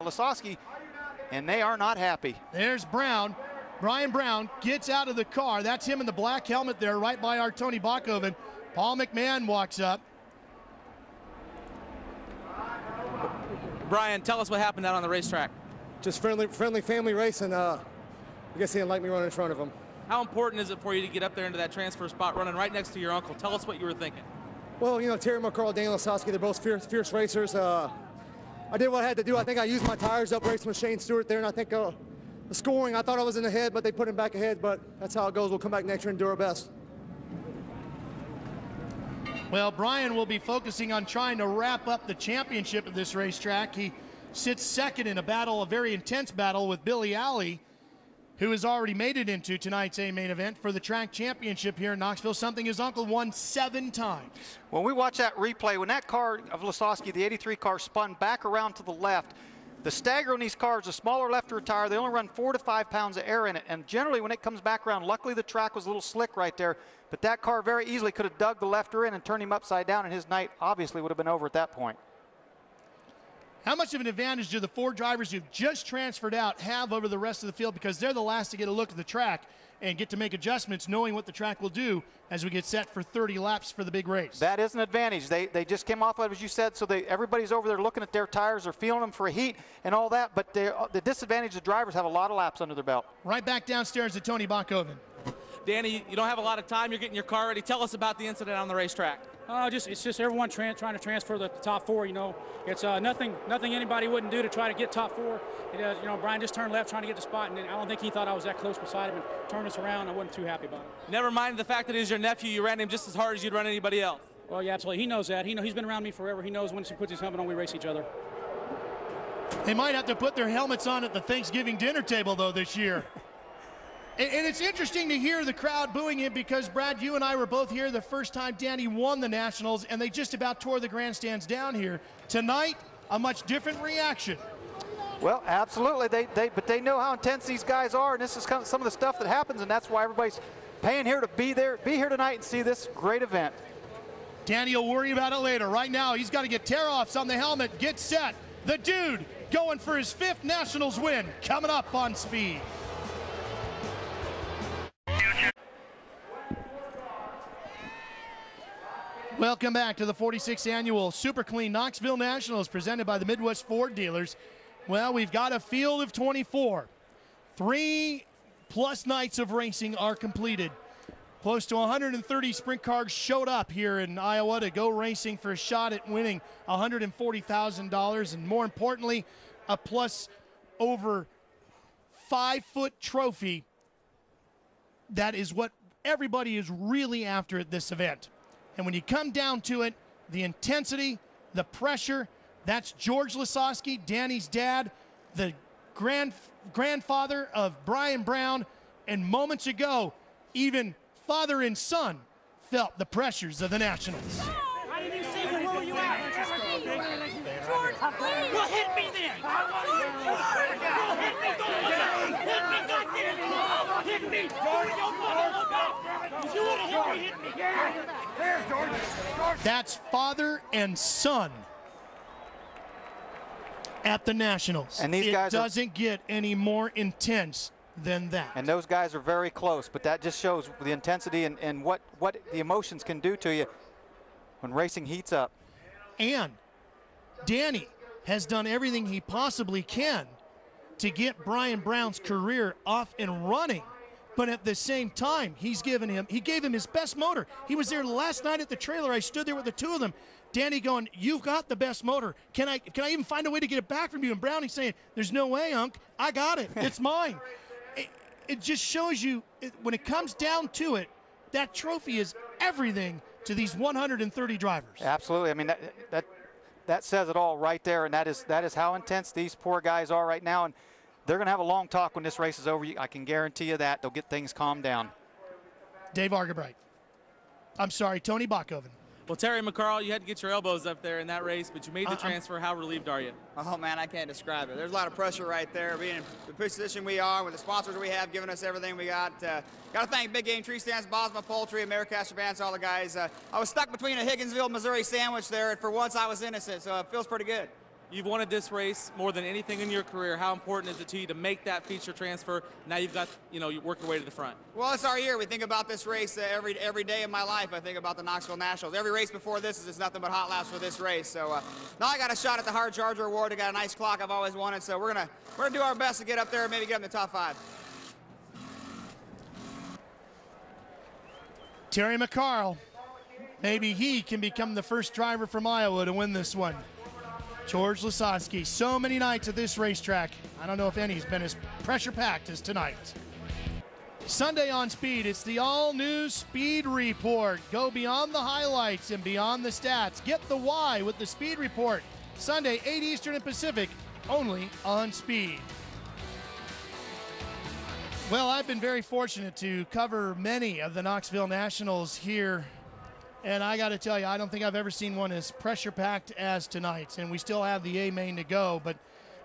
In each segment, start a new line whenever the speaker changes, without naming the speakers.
Lisowski, and they are not happy.
There's Brown. Brian Brown gets out of the car. That's him in the black helmet there, right by our Tony Bachoven. Paul McMahon walks up.
Brian, tell us what happened out on the racetrack.
Just friendly family race, and I guess he didn't like me running in front of him.
How important is it for you to get up there into that transfer spot running right next to your uncle? Tell us what you were thinking.
Well, you know, Terry McCarl, Dany Lisowski, they're both fierce racers. I did what I had to do. I think I used my tires up racing with Shane Stewart there, and I think the scoring, I thought I was in the head, but they put him back ahead, but that's how it goes. We'll come back next year and do our best.
Well, Brian will be focusing on trying to wrap up the championship of this racetrack. He sits second in a very intense battle with Billy Alley, who has already made it into tonight's main event for the track championship here in Knoxville, something his uncle won 7 times.
When we watch that replay, when that car of Lisowski, the 83 car, spun back around to the left, the stagger on these cars, a smaller left rear tire, they only run 4 to 5 pounds of air in it. And generally when it comes back around, luckily the track was a little slick right there, but that car very easily could have dug the left rear in and turned him upside down, and his night obviously would have been over at that point.
How much of an advantage do the 4 drivers who've just transferred out have over the rest of the field, because they're the last to get a look at the track and get to make adjustments, knowing what the track will do as we get set for 30 laps for the big race?
That is an advantage. They just came off, as you said, so everybody's over there looking at their tires, they're feeling them for heat and all that, but the disadvantage, the drivers have a lot of laps under their belt.
Right back downstairs to Tony Bachoven.
Danny, you don't have a lot of time. You're getting your car ready. Tell us about the incident on the racetrack.
It's just everyone trying to transfer the top 4. You know, it's nothing anybody wouldn't do to try to get top 4. You know, Brian just turned left trying to get the spot, and I don't think he thought I was that close beside him and turned us around. I wasn't too happy about it.
Never mind the fact that he's your nephew. You ran him just as hard as you'd run anybody else.
Well, yeah, absolutely. He knows that. He's been around me forever. He knows when he puts his helmet on, we race each other.
They might have to put their helmets on at the Thanksgiving dinner table, though, this year. And it's interesting to hear the crowd booing him, because, Brad, you and I were both here the first time Danny won the Nationals, and they just about tore the grandstands down here. Tonight, a much different reaction.
Well, absolutely. But they know how intense these guys are, and this is some of the stuff that happens, and that's why everybody's paying here to be here tonight and see this great event.
Danny will worry about it later. Right now, he's got to get tear-offs on the helmet, get set. The dude going for his 5th Nationals win, coming up on Speed. Welcome back to the 46th annual Super Clean Knoxville Nationals, presented by the Midwest Ford dealers. Well, we've got a field of 24. 3+ nights of racing are completed. Close to 130 sprint cars showed up here in Iowa to go racing for a shot at winning $140,000, and more importantly, a plus over 5-foot trophy. That is what everybody is really after at this event. And when you come down to it, the intensity, the pressure, that's George Lisowski, Danny's dad, the grandfather of Brian Brown, and moments ago, even father and son felt the pressures of the Nationals.
I didn't even see you. Where were you at? George, well, hit me then. Well, hit me. Goddamn. Hit me. George, don't look out. If you would have hit me. There, George.
That's father and son at the Nationals.
And these guys
doesn't get any more intense than that.
And those guys are very close, but that just shows the intensity and what the emotions can do to you when racing heats up.
And Danny has done everything he possibly can to get Brian Brown's career off and running. But at the same time, he gave him his best motor. He was there last night at the trailer. I stood there with the 2 of them. Danny going, "You've got the best motor. Can I even find a way to get it back from you?" And Brownie saying, "There's no way, Unc. I got it. It's mine." It just shows you, when it comes down to it, that trophy is everything to these 130 drivers.
Absolutely. I mean, that says it all right there, and that is how intense these poor guys are right now. And they're going to have a long talk when this race is over. I can guarantee you that. They'll get things calmed down.
Dave Argabright. I'm sorry, Tony Bachoven.
Well, Terry McCarl, you had to get your elbows up there in that race, but you made the transfer. How relieved are you?
Oh, man, I can't describe it. There's a lot of pressure right there, being in the position we are with the sponsors we have, giving us everything we got. Got to thank Big Game Tree Stands, Bosma Poultry, Americaster Vance, all the guys. I was stuck between a Higginsville, Missouri sandwich there, and for once I was innocent, so it feels pretty good.
You've wanted this race more than anything in your career. How important is it to you to make that feature transfer? Now you've got, you work your way to the front.
Well, it's our year. We think about this race every day of my life. I think about the Knoxville Nationals. Every race before this is just nothing but hot laps for this race. So now I got a shot at the Hard Charger Award. I got a nice clock I've always wanted. So we're gonna do our best to get up there and maybe get in the top 5.
Terry McCarl, maybe he can become the first driver from Iowa to win this one. George Lasowski, so many nights at this racetrack. I don't know if any's been as pressure-packed as tonight. Sunday on Speed, it's the all-new Speed Report. Go beyond the highlights and beyond the stats. Get the why with the Speed Report. Sunday, 8 Eastern and Pacific, only on Speed. Well, I've been very fortunate to cover many of the Knoxville Nationals here. And I got to tell you, I don't think I've ever seen one as pressure-packed as tonight. And we still have the A-main to go. But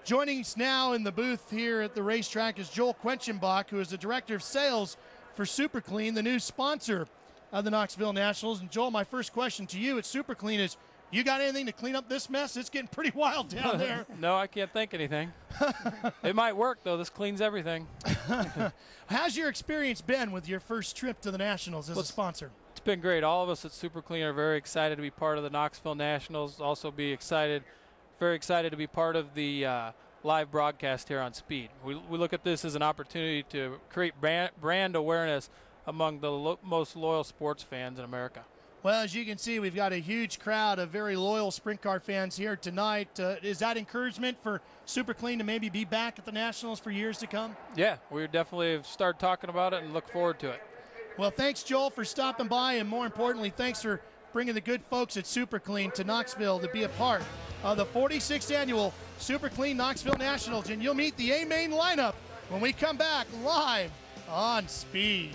joining us now in the booth here at the racetrack is Joel Quenchenbach, who is the Director of Sales for Super Clean, the new sponsor of the Knoxville Nationals. And Joel, my first question to you at Super Clean is, you got anything to clean up this mess? It's getting pretty wild down there.
No, I can't think anything. It might work, though. This cleans everything.
How's your experience been with your first trip to the Nationals as a sponsor?
It's been great. All of us at Super Clean are very excited to be part of the Knoxville Nationals. Also very excited to be part of the live broadcast here on Speed. We look at this as an opportunity to create brand awareness among the most loyal sports fans in America.
Well, as you can see, we've got a huge crowd of very loyal sprint car fans here tonight. Is that encouragement for Super Clean to maybe be back at the Nationals for years to come?
Yeah, we definitely have started talking about it and look forward to it.
Well, thanks, Joel, for stopping by, and more importantly, thanks for bringing the good folks at Super Clean to Knoxville to be a part of the 46th annual Super Clean Knoxville Nationals. And you'll meet the A-main lineup when we come back live on Speed.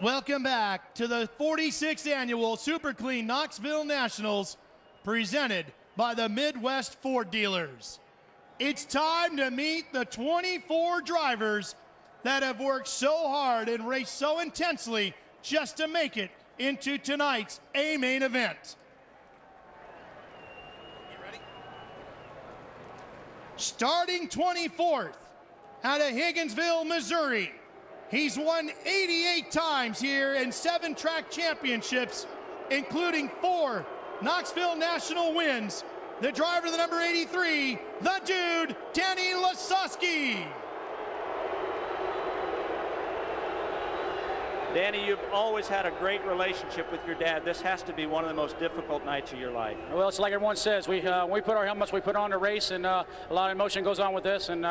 Welcome back to the 46th annual Super Clean Knoxville Nationals, presented by the Midwest Ford Dealers. It's time to meet the 24 drivers that have worked so hard and raced so intensely just to make it into tonight's A-main event.
You ready?
Starting 24th out of Higginsville, Missouri. He's won 88 times here and 7 track championships, including 4 Knoxville National wins. The driver, the number 83, the dude, Dony Shatz.
Danny, you've always had a great relationship with your dad. This has to be one of the most difficult nights of your life.
Well, it's like everyone says. We put our helmets, we put on the race, and a lot of emotion goes on with this. And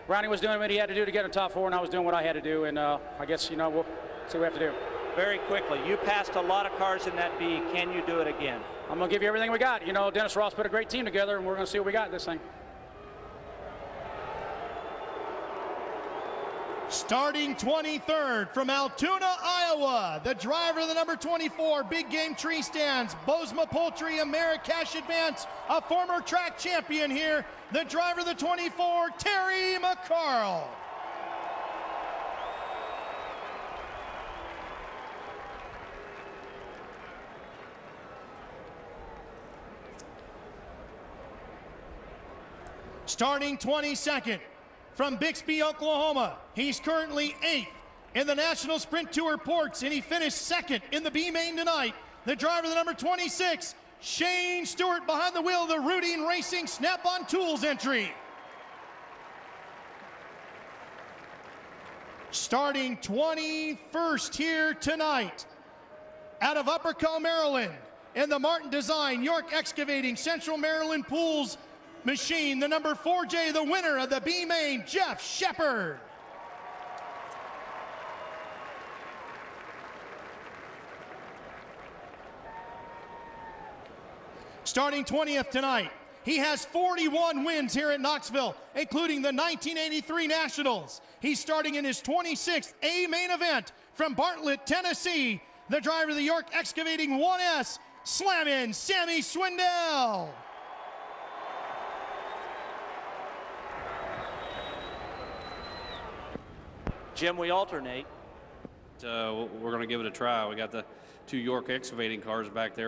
Ronnie was doing what he had to do to get in top 4, and I was doing what I had to do. And I guess, we'll see what we have to do.
Very quickly, you passed a lot of cars in that B. Can you do it again?
I'm going to give you everything we got. Dennis Ross put a great team together, and we're going to see what we got in this thing.
Starting 23rd from Altoona, Iowa, the driver, the number 24, Big Game Tree Stands, Bozma Poultry, Americash Advance, a former track champion here, the driver, the 24, Terry McCarl. Starting 22nd from Bixby, Oklahoma. He's currently 8th in the National Sprint Tour Ports, and he finished 2nd in the B-Main tonight. The driver, the number 26, Shane Stewart, behind the wheel of the Rudin Racing Snap-on Tools entry. Starting 21st here tonight, out of Upper Co, Maryland, in the Martin Design York Excavating Central Maryland Pools machine, the number 4J, the winner of the B-Main, Jeff Shepard. Starting 20th tonight, he has 41 wins here at Knoxville, including the 1983 Nationals. He's starting in his 26th A-main event from Bartlett, Tennessee. The driver of the York Excavating 1S, Slamm'n, Sammy Swindell.
Jim, we alternate.
We're going to give it a try. We got the two York excavating cars back there.